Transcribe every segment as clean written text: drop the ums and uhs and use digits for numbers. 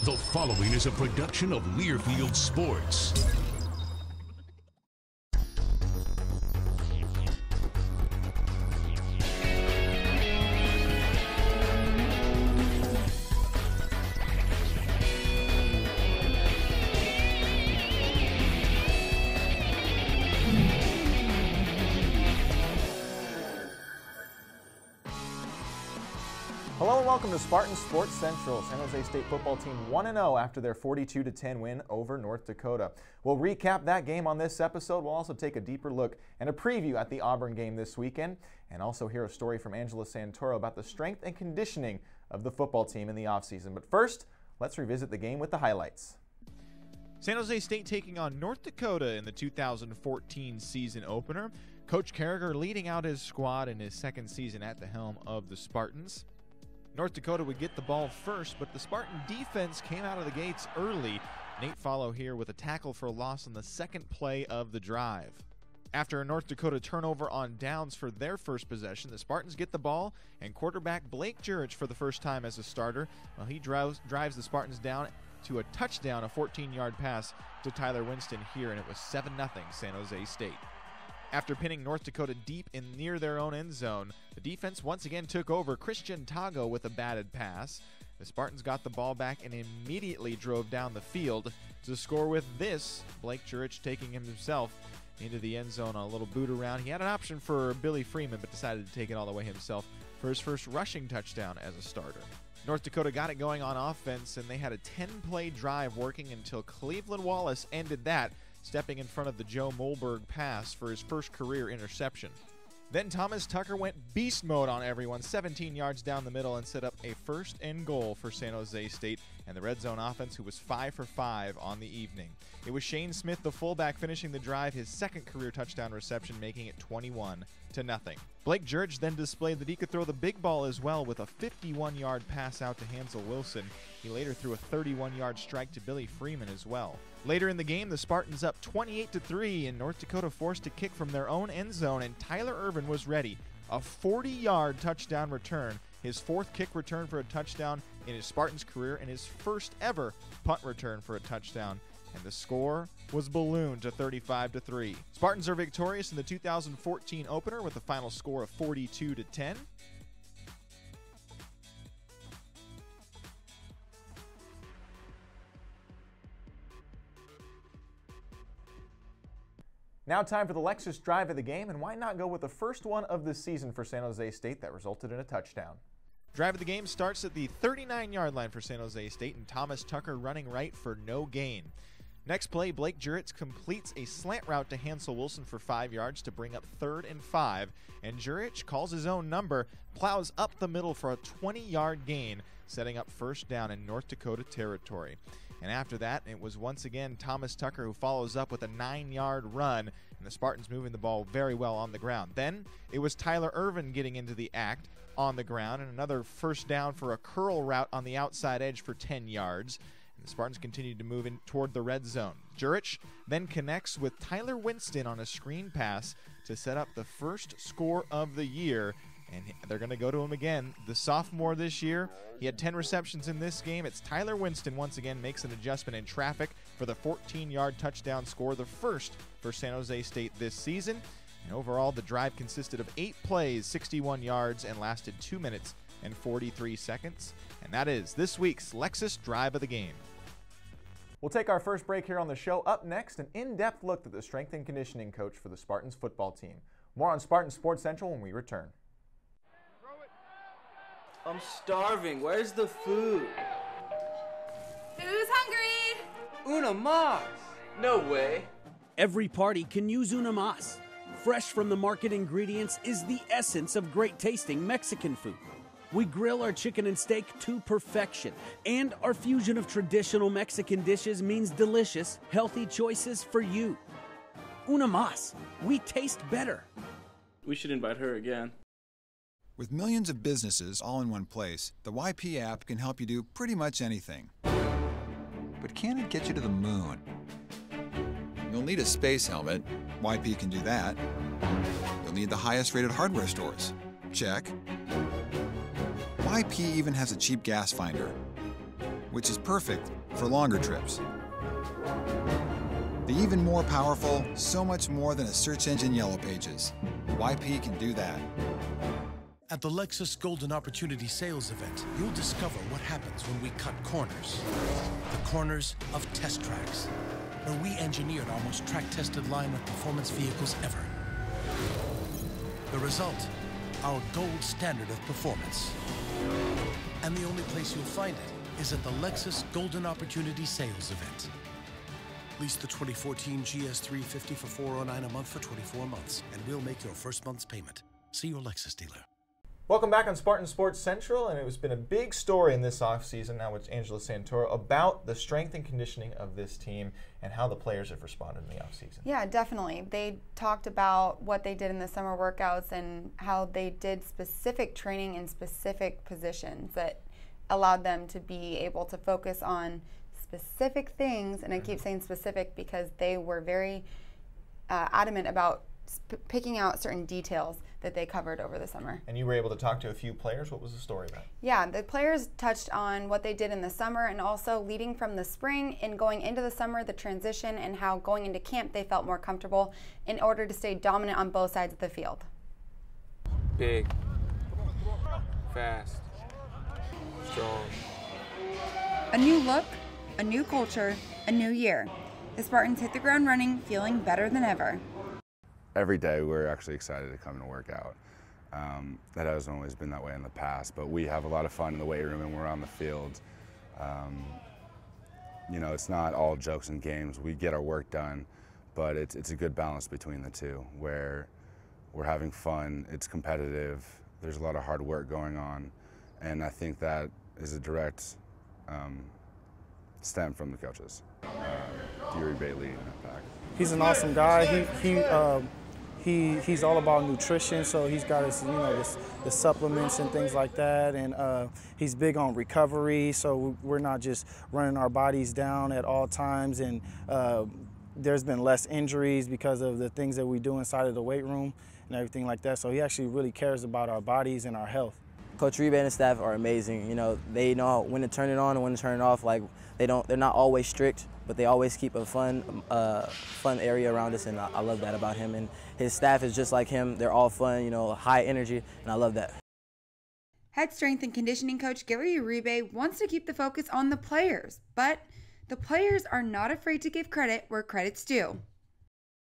The following is a production of Learfield Sports. Hello and welcome to Spartan Sports Central. San Jose State football team 1-0 after their 42-10 win over North Dakota. We'll recap that game on this episode. We'll also take a deeper look and a preview at the Auburn game this weekend, and also hear a story from Angela Santoro about the strength and conditioning of the football team in the offseason. But first, let's revisit the game with the highlights. San Jose State taking on North Dakota in the 2014 season opener. Coach Caragher leading out his squad in his second season at the helm of the Spartans. North Dakota would get the ball first, but the Spartan defense came out of the gates early. Nate Follow here with a tackle for a loss on the second play of the drive. After a North Dakota turnover on downs for their first possession, the Spartans get the ball, and quarterback Blake Jurich for the first time as a starter, he drives the Spartans down to a touchdown, a 14-yard pass to Tyler Winston here, and it was 7-0 San Jose State. After pinning North Dakota deep in near their own end zone, the defense once again took over. Christian Tago with a batted pass. The Spartans got the ball back and immediately drove down the field to score with this. Blake Jurich taking himself into the end zone on a little boot around. He had an option for Billy Freeman, but decided to take it all the way himself for his first rushing touchdown as a starter. North Dakota got it going on offense, and they had a 10-play drive working until Cleveland Wallace ended that, stepping in front of the Joe Molberg pass for his first career interception. Then Thomas Tucker went beast mode on everyone, 17 yards down the middle, and set up a first and goal for San Jose State and the red zone offense, who was 5 for 5 on the evening. It was Shane Smith, the fullback, finishing the drive, his second career touchdown reception, making it 21-0. Blake Jurich then displayed that he could throw the big ball as well with a 51-yard pass out to Hansel Wilson. He later threw a 31-yard strike to Billy Freeman as well. Later in the game, the Spartans up 28-3, and North Dakota forced a kick from their own end zone, and Tyler Irvin was ready. A 40-yard touchdown return, his fourth kick return for a touchdown in his Spartans career, and his first ever punt return for a touchdown. And the score was ballooned to 35-3. Spartans are victorious in the 2014 opener with a final score of 42-10. Now time for the Lexus drive of the game, and why not go with the first one of the season for San Jose State that resulted in a touchdown. Drive of the game starts at the 39-yard line for San Jose State, and Thomas Tucker running right for no gain. Next play, Blake Jurich completes a slant route to Hansel Wilson for 5 yards to bring up 3rd and 5, and Jurich calls his own number, plows up the middle for a 20-yard gain, setting up first down in North Dakota territory. And after that, it was once again Thomas Tucker who follows up with a 9-yard run, and the Spartans moving the ball very well on the ground. Then it was Tyler Irvin getting into the act on the ground, and another first down for a curl route on the outside edge for 10 yards. And the Spartans continued to move in toward the red zone. Jurich then connects with Tyler Winston on a screen pass to set up the first score of the year. And they're going to go to him again. The sophomore this year, he had 10 receptions in this game. It's Tyler Winston once again makes an adjustment in traffic for the 14-yard touchdown score, the first for San Jose State this season. And overall, the drive consisted of 8 plays, 61 yards, and lasted 2 minutes and 43 seconds. And that is this week's Lexus drive of the game. We'll take our first break here on the show. Up next, an in-depth look at the strength and conditioning coach for the Spartans football team. More on Spartan Sports Central when we return. I'm starving. Where's the food? Who's hungry? Una mas! No way. Every party can use una mas. Fresh from the market ingredients is the essence of great tasting Mexican food. We grill our chicken and steak to perfection, and our fusion of traditional Mexican dishes means delicious, healthy choices for you. Una mas. We taste better. We should invite her again. With millions of businesses all in one place, the YP app can help you do pretty much anything. But can it get you to the moon? You'll need a space helmet. YP can do that. You'll need the highest rated hardware stores. Check. YP even has a cheap gas finder. which is perfect for longer trips. The even more powerful, so much more than a search engine Yellow Pages. YP can do that. At the Lexus Golden Opportunity Sales Event, you'll discover what happens when we cut corners. The corners of test tracks, where we engineered our most track-tested line of performance vehicles ever. The result, our gold standard of performance. And the only place you'll find it is at the Lexus Golden Opportunity Sales Event. Lease the 2014 GS350 for $409 a month for 24 months, and we'll make your first month's payment. See your Lexus dealer. Welcome back on Spartan Sports Central, and it's been a big story in this offseason now with Angela Santoro about the strength and conditioning of this team and how the players have responded in the offseason. Yeah, definitely. They talked about what they did in the summer workouts and how they did specific training in specific positions that allowed them to be able to focus on specific things, and I keep saying specific because they were very adamant about picking out certain details that they covered over the summer. And you were able to talk to a few players. What was the story about? Yeah, the players touched on what they did in the summer and also leading from the spring and going into the summer, the transition, and how going into camp they felt more comfortable in order to stay dominant on both sides of the field. Big, fast, strong. A new look, a new culture, a new year. The Spartans hit the ground running, feeling better than ever. Every day we're actually excited to come to work out. That hasn't always been that way in the past, but we have a lot of fun in the weight room and we're on the field. You know, it's not all jokes and games. We get our work done, but it's a good balance between the two where we're having fun, it's competitive, there's a lot of hard work going on, and I think that is a direct stem from the coaches. Uribe leading that pack. He's an awesome guy. He's all about nutrition, so he's got his, the supplements and things like that, and he's big on recovery, so we're not just running our bodies down at all times, and there's been less injuries because of the things that we do inside of the weight room and everything like that, so he actually really cares about our bodies and our health. Coach Uribe and his staff are amazing. You know, they know when to turn it on and when to turn it off. Like they're not always strict, but they always keep a fun area around us, and I love that about him. And his staff is just like him. They're all fun, high energy, and I love that. Head strength and conditioning coach Gary Uribe wants to keep the focus on the players, but the players are not afraid to give credit where credit's due.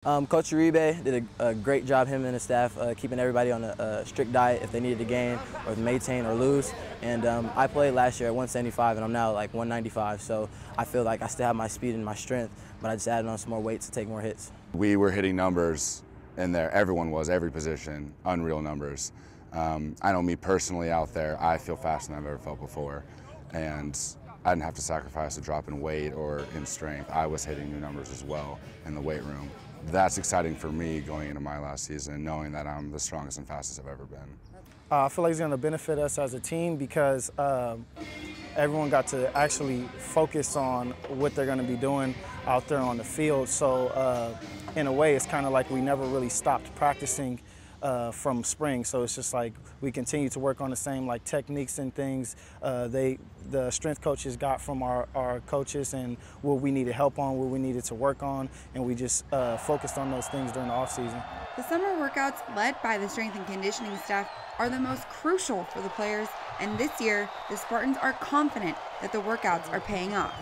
Coach Uribe did a great job, him and his staff, keeping everybody on a strict diet if they needed to gain or maintain or lose. And I played last year at 175, and I'm now like 195, so I feel like I still have my speed and my strength, but I just added on some more weight to take more hits. We were hitting numbers in there, everyone was, every position, unreal numbers. I know me personally out there, I feel faster than I've ever felt before, and I didn't have to sacrifice a drop in weight or in strength. I was hitting new numbers as well in the weight room. That's exciting for me going into my last season, knowing that I'm the strongest and fastest I've ever been. I feel like it's going to benefit us as a team because everyone got to actually focus on what they're going to be doing out there on the field. So in a way, it's kind of like we never really stopped practicing from spring. So it's just like we continue to work on the same techniques and things the strength coaches got from our coaches and what we needed help on, what we needed to work on, and we just focused on those things during the off season. The summer workouts led by the strength and conditioning staff are the most crucial for the players, and this year the Spartans are confident that the workouts are paying off.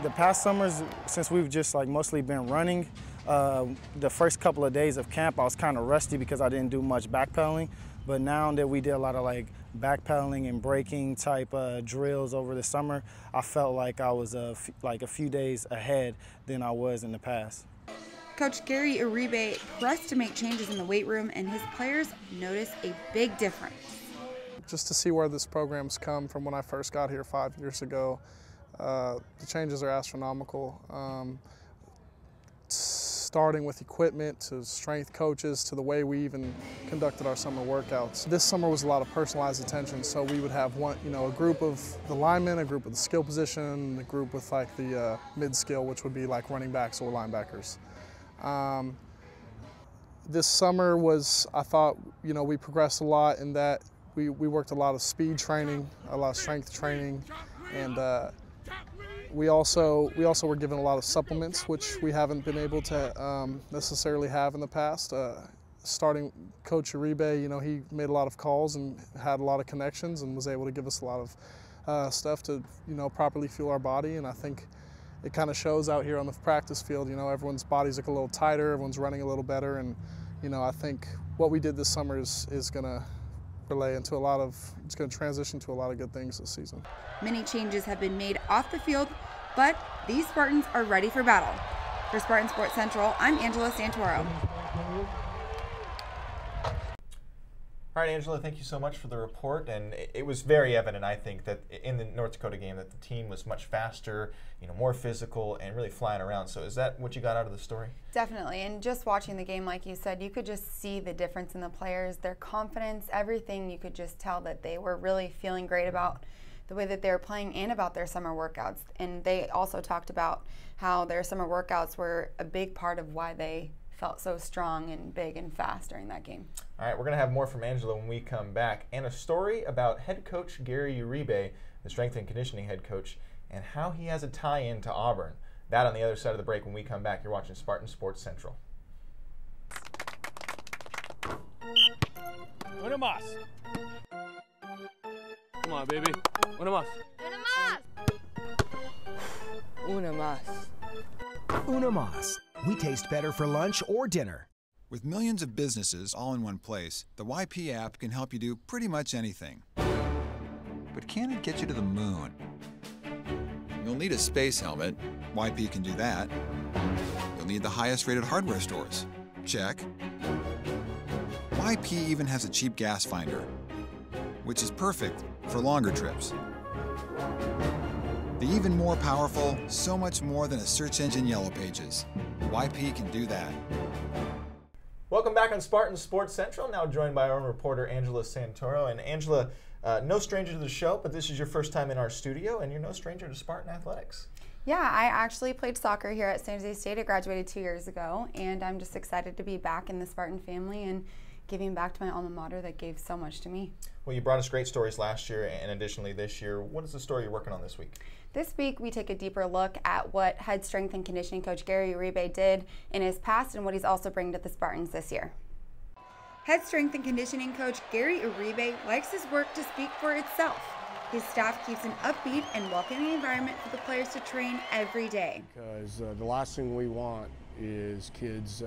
The past summers, since we've just mostly been running, the first couple of days of camp I was kind of rusty because I didn't do much backpedaling, but now that we did a lot of backpedaling and braking type drills over the summer, I felt like I was a few days ahead than I was in the past. Coach Gary Uribe pressed to make changes in the weight room, and his players noticed a big difference. Just to see where this program's come from when I first got here 5 years ago, the changes are astronomical. Starting with equipment to strength coaches to the way we even conducted our summer workouts. This summer was a lot of personalized attention, so we would have a group of the linemen, a group of the skill position, a group with the mid-skill, which would be running backs or linebackers. This summer was, I thought, we progressed a lot in that we worked a lot of speed training, a lot of strength training, and We also were given a lot of supplements, which we haven't been able to necessarily have in the past. Starting Coach Uribe, you know, he made a lot of calls and had a lot of connections and was able to give us a lot of stuff to, you know, properly fuel our body. And I think it kind of shows out here on the practice field. You know, everyone's bodies look a little tighter, everyone's running a little better, and you know, I think what we did this summer is going to relay into it's going to transition to a lot of good things this season. Many changes have been made off the field, but these Spartans are ready for battle. For Spartan Sports Central, I'm Angela Santoro. All right, Angela, thank you so much for the report. And it was very evident, I think, that in the North Dakota game that the team was much faster, you know, more physical, and really flying around. So is that what you got out of the story? Definitely. And just watching the game, like you said, you could just see the difference in the players, their confidence, everything. You could just tell that they were really feeling great about the way that they were playing and about their summer workouts. And they also talked about how their summer workouts were a big part of why they felt so strong and big and fast during that game. All right, we're going to have more from Angela when we come back, and a story about head coach Gary Uribe, the strength and conditioning head coach, and how he has a tie-in to Auburn. That on the other side of the break when we come back. You're watching Spartan Sports Central. Una más. Come on, baby. Una más. Una más. Una más. We taste better for lunch or dinner. With millions of businesses all in one place, the YP app can help you do pretty much anything. But can it get you to the moon? You'll need a space helmet. YP can do that. You'll need the highest rated hardware stores. Check. YP even has a cheap gas finder, which is perfect for longer trips. The even more powerful, so much more than a search engine Yellow Pages. YP can do that. Welcome back on Spartan Sports Central, now joined by our own reporter Angela Santoro. And Angela, no stranger to the show, but this is your first time in our studio, and you're no stranger to Spartan athletics. Yeah, I actually played soccer here at San Jose State. I graduated 2 years ago, and I'm just excited to be back in the Spartan family and giving back to my alma mater that gave so much to me. Well, you brought us great stories last year and additionally this year. What is the story you're working on this week? This week, we take a deeper look at what head strength and conditioning coach Gary Uribe did in his past and what he's also bringing to the Spartans this year. Head strength and conditioning coach Gary Uribe likes his work to speak for itself. His staff keeps an upbeat and welcoming environment for the players to train every day. Because the last thing we want is kids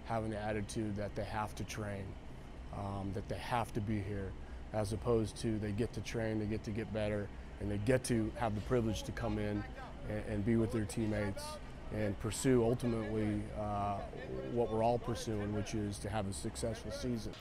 having the attitude that they have to train, that they have to be here, as opposed to they get to train, they get to get better, and they get to have the privilege to come in and be with their teammates and pursue ultimately what we're all pursuing, which is to have a successful season.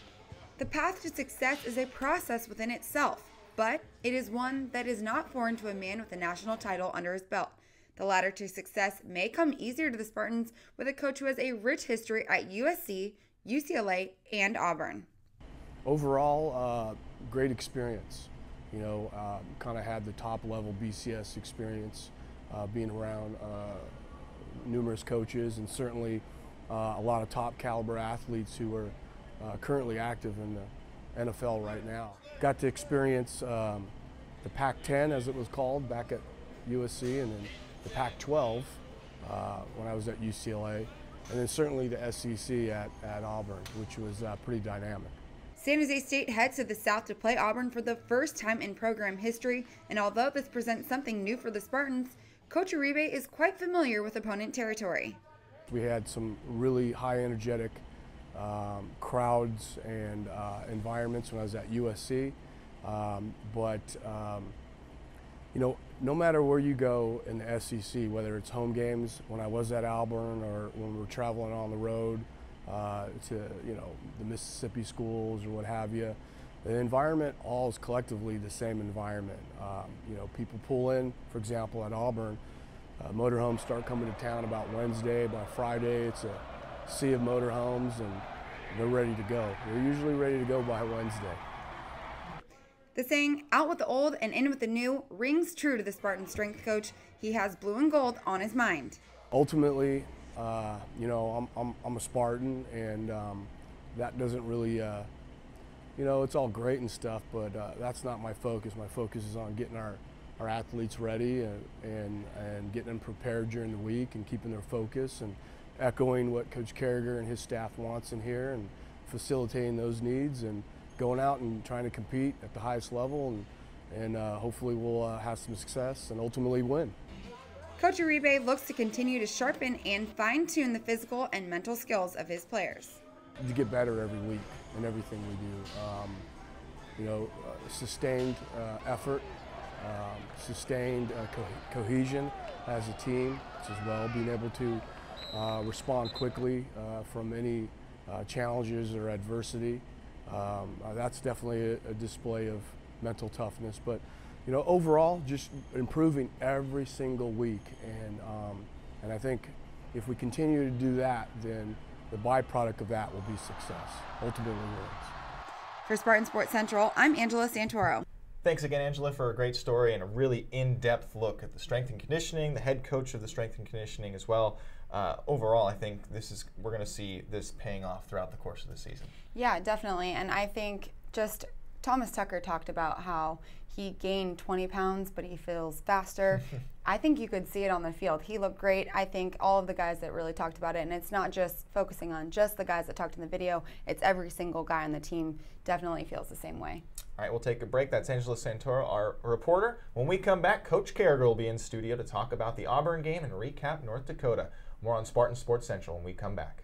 The path to success is a process within itself, but it is one that is not foreign to a man with a national title under his belt. The ladder to success may come easier to the Spartans with a coach who has a rich history at USC, UCLA, and Auburn. Overall, great experience. You know, kind of had the top level BCS experience, being around numerous coaches and certainly a lot of top caliber athletes who are currently active in the NFL right now. Got to experience the Pac-10 as it was called back at USC, and then the Pac-12 when I was at UCLA, and then certainly the SEC at Auburn, which was pretty dynamic. San Jose State heads to the South to play Auburn for the first time in program history, and although this presents something new for the Spartans, Coach Uribe is quite familiar with opponent territory. We had some really high energetic crowds and environments when I was at USC, you know, no matter where you go in the SEC, whether it's home games when I was at Auburn or when we're traveling on the road to, you know, the Mississippi schools or what have you, the environment all is collectively the same environment. You know, people pull in, for example, at Auburn, motorhomes start coming to town about Wednesday. By Friday, it's a sea of motorhomes, and they're ready to go. They're usually ready to go by Wednesday. The saying, out with the old and in with the new, rings true to the Spartan strength coach. He has blue and gold on his mind. Ultimately, you know, I'm a Spartan, and that doesn't really, you know, it's all great and stuff, but that's not my focus. My focus is on getting our our athletes ready and getting them prepared during the week and keeping their focus and echoing what Coach Caragher and his staff wants in here and facilitating those needs and going out and trying to compete at the highest level and hopefully we'll have some success and ultimately win. Coach Uribe looks to continue to sharpen and fine-tune the physical and mental skills of his players. To get better every week in everything we do. Sustained effort, sustained cohesion as a team as well, being able to respond quickly from any challenges or adversity. That's definitely a display of mental toughness, but overall just improving every single week, and I think if we continue to do that, then the byproduct of that will be success, ultimately wins. For Spartan Sports Central, I'm Angela Santoro. Thanks again, Angela, for a great story and a really in-depth look at the strength and conditioning, the head coach of the strength and conditioning as well. Overall, I think we're going to see this paying off throughout the course of the season. Yeah, definitely. And I think just Thomas Tucker talked about how he gained 20 pounds, but he feels faster. I think you could see it on the field. He looked great. I think all of the guys that really talked about it, and it's not just focusing on just the guys that talked in the video, it's every single guy on the team definitely feels the same way. All right, we'll take a break. That's Angela Santoro, our reporter. When we come back, Coach Caragher will be in studio to talk about the Auburn game and recap North Dakota. More on Spartan Sports Central when we come back.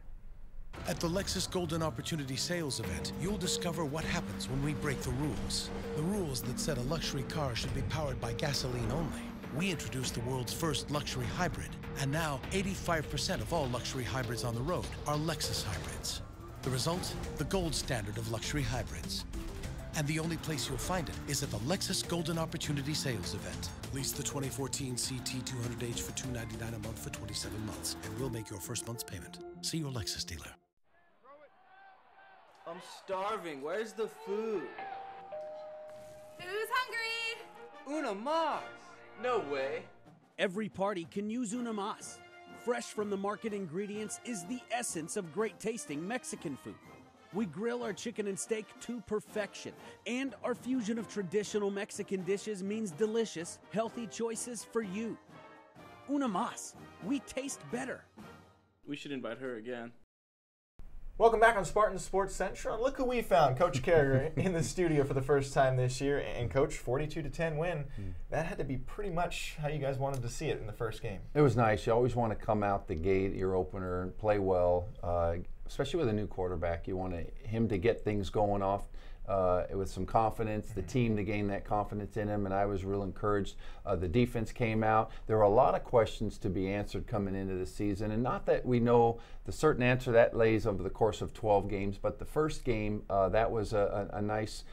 At the Lexus Golden Opportunity Sales Event, you'll discover what happens when we break the rules. The rules that said a luxury car should be powered by gasoline only. We introduced the world's first luxury hybrid, and now 85% of all luxury hybrids on the road are Lexus hybrids. The result? The gold standard of luxury hybrids. And the only place you'll find it is at the Lexus Golden Opportunity Sales Event. Lease the 2014 CT 200H for $299 a month for 27 months, and we'll make your first month's payment. See your Lexus dealer. I'm starving. Where's the food? Who's hungry? Una mas. No way. Every party can use Una mas. Fresh from the market ingredients is the essence of great tasting Mexican food. We grill our chicken and steak to perfection, and our fusion of traditional Mexican dishes means delicious, healthy choices for you. Una mas. We taste better. We should invite her again. Welcome back on Spartan Sports Central. And look who we found, Coach Caragher, in the studio for the first time this year. And Coach, 42-10 win. That had to be pretty much how you guys wanted to see it in the first game. It was nice. You always want to come out the gate, your opener, and play well, especially with a new quarterback. You want him to get things going off with some confidence, the team to gain that confidence in him, and I was real encouraged. The defense came out. There were a lot of questions to be answered coming into the season, and not that we know the certain answer that lays over the course of 12 games, but the first game, that was a nice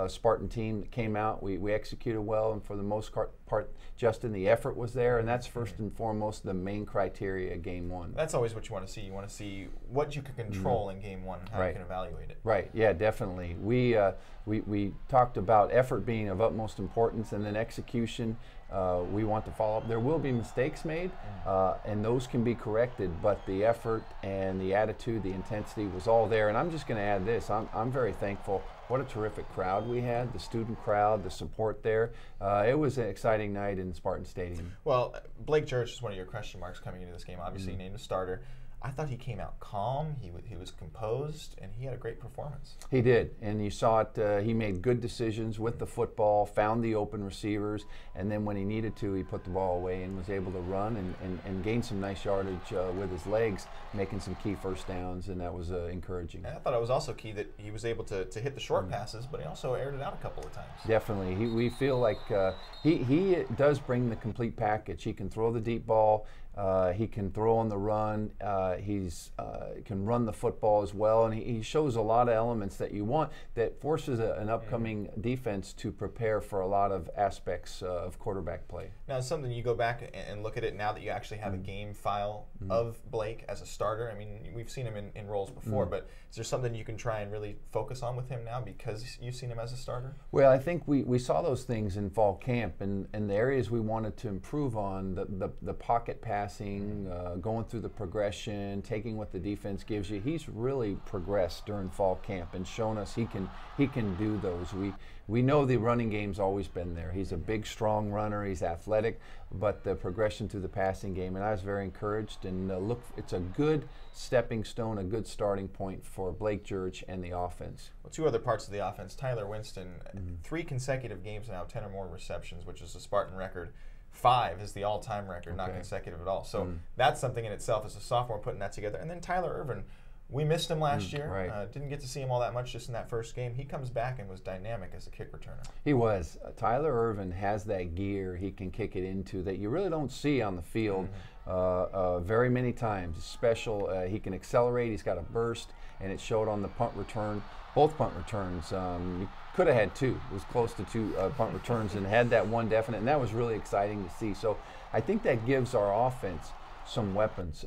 Spartan team that came out. We executed well, and for the most part, Justin, the effort was there, and that's first and foremost the main criteria of game one. That's always what you want to see. You want to see what you can control in game one and how you can evaluate it. Right, yeah, definitely. We talked about effort being of utmost importance, and then execution. We want to follow up. There will be mistakes made, and those can be corrected, but the effort and the attitude, the intensity was all there. And I'm just going to add this. I'm very thankful. What a terrific crowd we had, the student crowd, the support there. It was an exciting night in Spartan Stadium. Well, Blake Church is one of your question marks coming into this game. Obviously, named a starter. I thought he came out calm, he was composed, and he had a great performance. He did, and you saw it. He made good decisions with the football, found the open receivers, and then when he needed to, he put the ball away and was able to run and gain some nice yardage with his legs, making some key first downs, and that was encouraging. And I thought it was also key that he was able to hit the short passes, but he also aired it out a couple of times. Definitely. We feel like he does bring the complete package. He can throw the deep ball. He can throw on the run. He can run the football as well, and he shows a lot of elements that you want that forces an upcoming defense to prepare for a lot of aspects of quarterback play. Now, it's something you go back and look at it now that you actually have a game file of Blake as a starter. I mean, we've seen him in roles before, but is there something you can try and really focus on with him now because you've seen him as a starter? Well, I think we saw those things in fall camp, and the areas we wanted to improve on, the pocket passing, going through the progression, in, taking what the defense gives you. He's really progressed during fall camp and shown us he can do those. We know the running game's always been there. He's a big, strong runner. He's athletic, but the progression through the passing game, and I was very encouraged. And look, it's a good stepping stone, a good starting point for Blake Jurich and the offense. Well, two other parts of the offense. Tyler Winston, 3 consecutive games now, 10 or more receptions, which is a Spartan record. 5 is the all-time record, not consecutive at all. So that's something in itself as a sophomore putting that together. And then Tyler Irvin, we missed him last year. Right. Didn't get to see him all that much just in that first game. He comes back and was dynamic as a kick returner. He was. Tyler Irvin has that gear he can kick it into that you really don't see on the field very many times. It's special. He can accelerate. He's got a burst, and it showed on the punt return. Both punt returns. You could have had 2. It was close to 2 punt returns and had that one definite, and that was really exciting to see. So I think that gives our offense some weapons.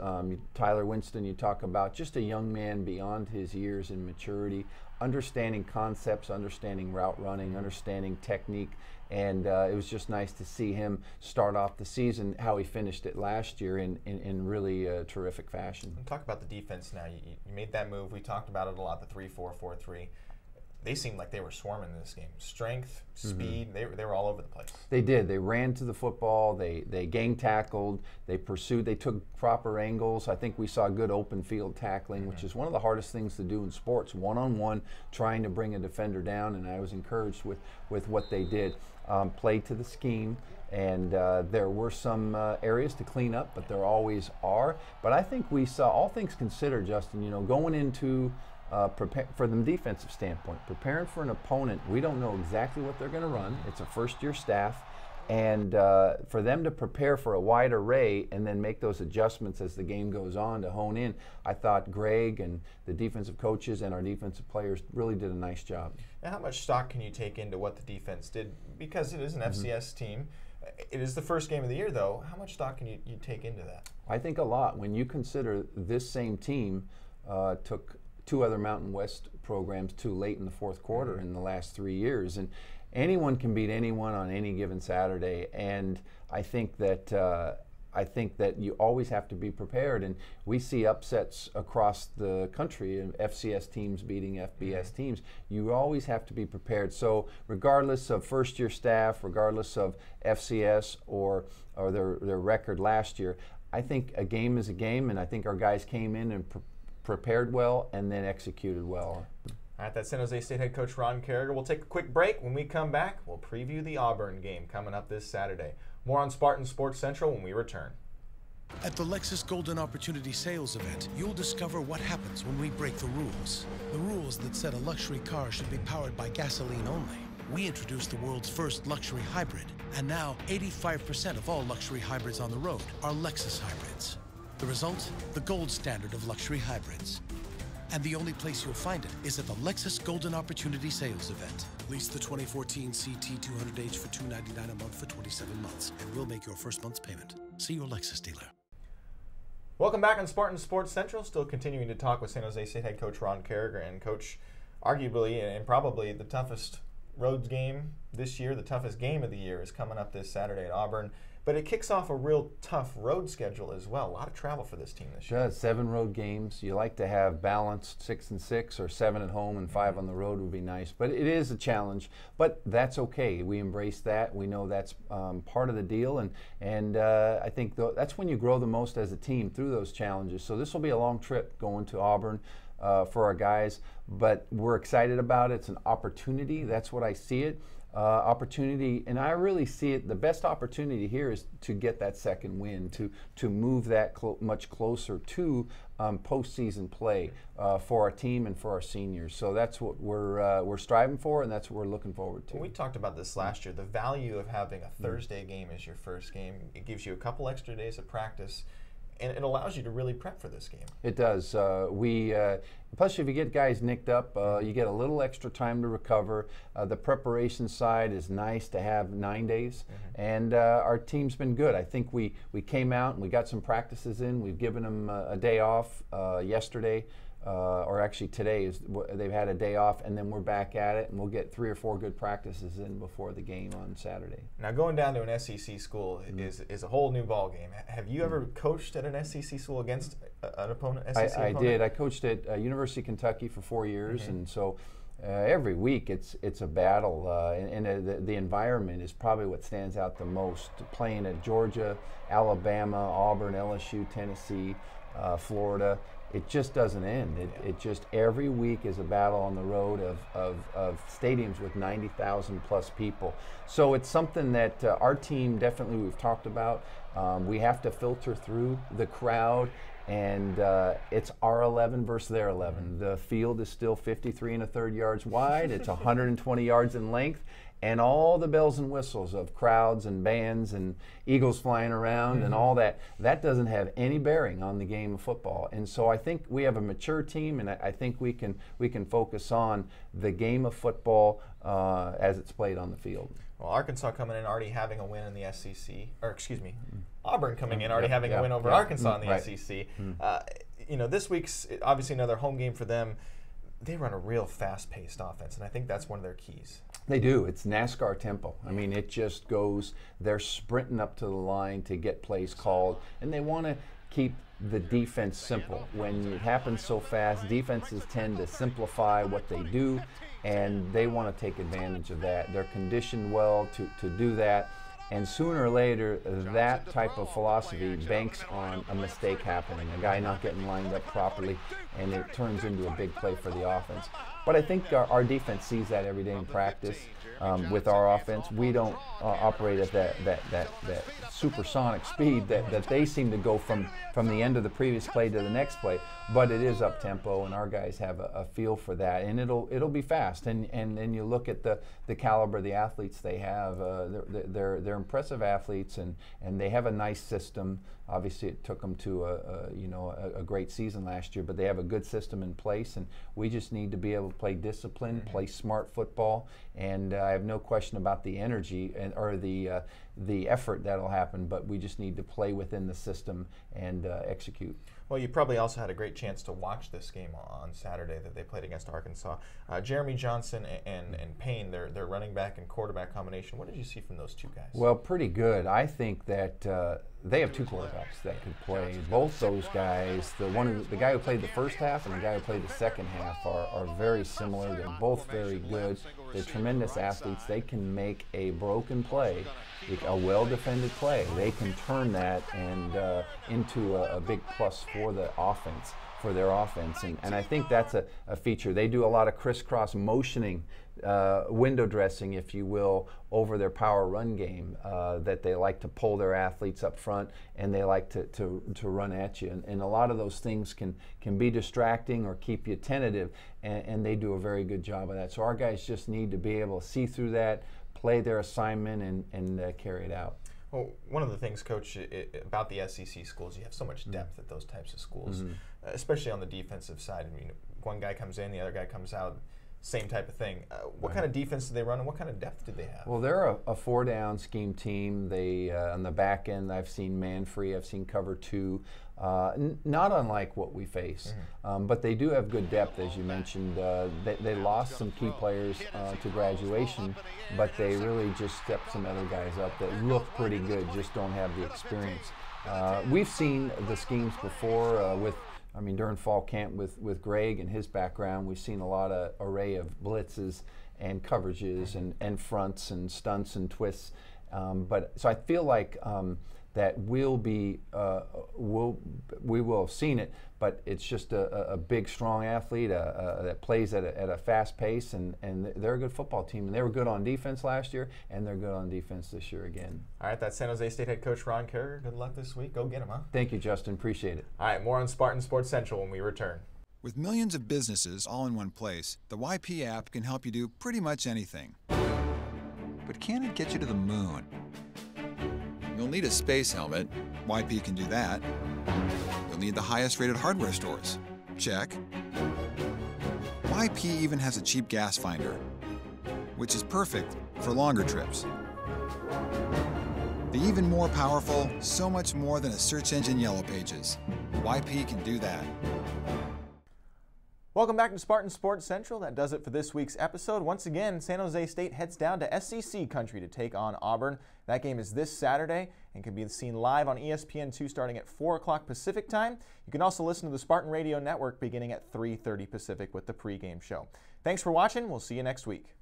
Tyler Winston, you talk about just a young man beyond his years in maturity, understanding concepts, understanding route running, understanding technique, and it was just nice to see him start off the season how he finished it last year in really terrific fashion. We'll talk about the defense now. You made that move. We talked about it a lot, the 3-4-4-3. They seemed like they were swarming in this game. Strength, speed, they were all over the place. They did. They ran to the football. They gang tackled. They pursued. They took proper angles. I think we saw good open field tackling, which is one of the hardest things to do in sports, one-on-one, trying to bring a defender down, and I was encouraged with what they did. Played to the scheme, and there were some areas to clean up, but there always are. But I think we saw, all things considered, Justin, going into from the defensive standpoint, preparing for an opponent, we don't know exactly what they're going to run. It's a first-year staff, and for them to prepare for a wide array and then make those adjustments as the game goes on to hone in, I thought Greg and the defensive coaches and our defensive players really did a nice job. Now, how much stock can you take into what the defense did? Because it is an FCS team. It is the first game of the year, though. How much stock can you take into that? I think a lot. When you consider this same team took 2 other Mountain West programs too late in the fourth quarter in the last 3 years, and anyone can beat anyone on any given Saturday. And I think that you always have to be prepared, and we see upsets across the country and FCS teams beating FBS teams. You always have to be prepared. So regardless of first-year staff, regardless of FCS or their record last year, I think a game is a game, and I think our guys came in and prepared well and then executed well. All right, that's San Jose State head coach Ron Caragher. We'll take a quick break. When we come back, we'll preview the Auburn game coming up this Saturday. More on Spartan Sports Central when we return. At the Lexus Golden Opportunity Sales Event, you'll discover what happens when we break the rules. The rules that said a luxury car should be powered by gasoline only. We introduced the world's first luxury hybrid, and now 85% of all luxury hybrids on the road are Lexus hybrids. The result? The gold standard of luxury hybrids. And the only place you'll find it is at the Lexus Golden Opportunity Sales Event. Lease the 2014 CT 200H for $299 a month for 27 months, and we'll make your first month's payment. See your Lexus dealer. Welcome back on Spartan Sports Central. Still continuing to talk with San Jose State head coach Ron Caragher, and coach, arguably and probably the toughest road game this year, the toughest game of the year is coming up this Saturday at Auburn. But it kicks off a real tough road schedule as well. A lot of travel for this team this year. It does. 7 road games. You like to have balanced 6 and 6, or 7 at home and 5 on the road would be nice. But it is a challenge. But that's okay. We embrace that. We know that's part of the deal. And I think that's when you grow the most as a team, through those challenges. So this will be a long trip going to Auburn for our guys. But we're excited about it. It's an opportunity. That's what I see it. Opportunity, and I really see it, the best opportunity here is to get that second win, to move that much closer to postseason play for our team and for our seniors. So that's what we're striving for, and that's what we're looking forward to. Well, we talked about this last year, the value of having a Thursday game as your first game. It gives you a couple extra days of practice, and it allows you to really prep for this game. It does. Plus, if you get guys nicked up, you get a little extra time to recover. The preparation side is nice to have 9 days, and our team's been good. I think we came out and we got some practices in. We've given them a day off yesterday or actually today they've had a day off, and then we're back at it, and we'll get 3 or 4 good practices in before the game on Saturday. Now, going down to an SEC school is a whole new ball game. Have you ever coached at an SEC school against an opponent? SEC I opponent? did. I coached at University of Kentucky for 4 years, and so every week it's a battle, and the environment is probably what stands out the most. Playing at Georgia, Alabama, Auburn, LSU, Tennessee, Florida, it just doesn't end. It just every week is a battle on the road of stadiums with 90,000 plus people. So it's something that our team definitely we've talked about. We have to filter through the crowd. And it's our 11 versus their 11. The field is still 53 1/3 yards wide. It's 120 yards in length, and all the bells and whistles of crowds and bands and eagles flying around and all that. That doesn't have any bearing on the game of football. And so I think we have a mature team, and I think we can focus on the game of football as it's played on the field. Well, Arkansas coming in already having a win in the SEC, or excuse me, Auburn coming in already having a win over Arkansas in the SEC. You know, this week's obviously another home game for them. They run a real fast-paced offense, and I think that's one of their keys. They do. It's NASCAR tempo. I mean, it just goes, they're sprinting up to the line to get plays called, and they want to keep the defense simple. When it happens so fast, defenses tend to simplify what they do, and they want to take advantage of that. They're conditioned well to do that, and sooner or later, that type of philosophy banks on a mistake happening, a guy not getting lined up properly, and it turns into a big play for the offense. But I think our defense sees that every day in practice. With our offense, we don't operate at that supersonic speed that they seem to go from the end of the previous play to the next play. But it is up tempo, and our guys have a feel for that, and it'll be fast. And then you look at the caliber of the athletes they have. They're impressive athletes, and they have a nice system. Obviously, it took them to a great season last year, but they have a good system in place, and we just need to be able to play discipline, play smart football, and I have no question about the energy or the effort that'll happen, but we just need to play within the system and execute. Well, you probably also had a great chance to watch this game on Saturday that they played against Arkansas. Jeremy Johnson and Payne, their running back and quarterback combination. What did you see from those two guys? Well, pretty good. I think that they have 2 quarterbacks that could play. Both those guys, the guy who played the first half and the guy who played the second half, are very similar. They're both very good. They're tremendous athletes. They can make a broken play, a well-defended play. They can turn that and into a big plus for the offense, for their offense. And I think that's a feature. They do a lot of crisscross motioning, window dressing, if you will, over their power run game, that they like to pull their athletes up front, and they like to run at you. And a lot of those things can be distracting or keep you tentative, and they do a very good job of that. So our guys just need to be able to see through that, play their assignment, and carry it out. Well, one of the things, Coach, about the SEC schools, you have so much depth at those types of schools, especially on the defensive side. I mean, one guy comes in, the other guy comes out, same type of thing. What kind of defense do they run, and what kind of depth do they have? Well, they're a 4-down scheme team. They on the back end, I've seen man-free, I've seen cover 2. Not unlike what we face, but they do have good depth, as you mentioned. They lost some key players to graduation, but they really just stepped some other guys up that look pretty good, just don't have the experience. We've seen the schemes before during fall camp with Greg and his background. We've seen a lot of array of blitzes and coverages and fronts and stunts and twists. So I feel like that we will have seen it, but it's just a big, strong athlete that plays at a fast pace, and they're a good football team. And they were good on defense last year, and they're good on defense this year again. All right, that's San Jose State head coach Ron Caragher. Good luck this week. Go get him, huh? Thank you, Justin. Appreciate it. All right, more on Spartan Sports Central when we return. With millions of businesses all in one place, the YP app can help you do pretty much anything. But can it get you to the moon? You'll need a space helmet. YP can do that. You'll need the highest rated hardware stores. Check. YP even has a cheap gas finder, which is perfect for longer trips. The even more powerful, so much more than a search engine yellow pages. YP can do that. Welcome back to Spartan Sports Central. That does it for this week's episode. Once again, San Jose State heads down to SEC country to take on Auburn. That game is this Saturday and can be seen live on ESPN2 starting at 4 o'clock Pacific time. You can also listen to the Spartan Radio Network beginning at 3:30 Pacific with the pregame show. Thanks for watching. We'll see you next week.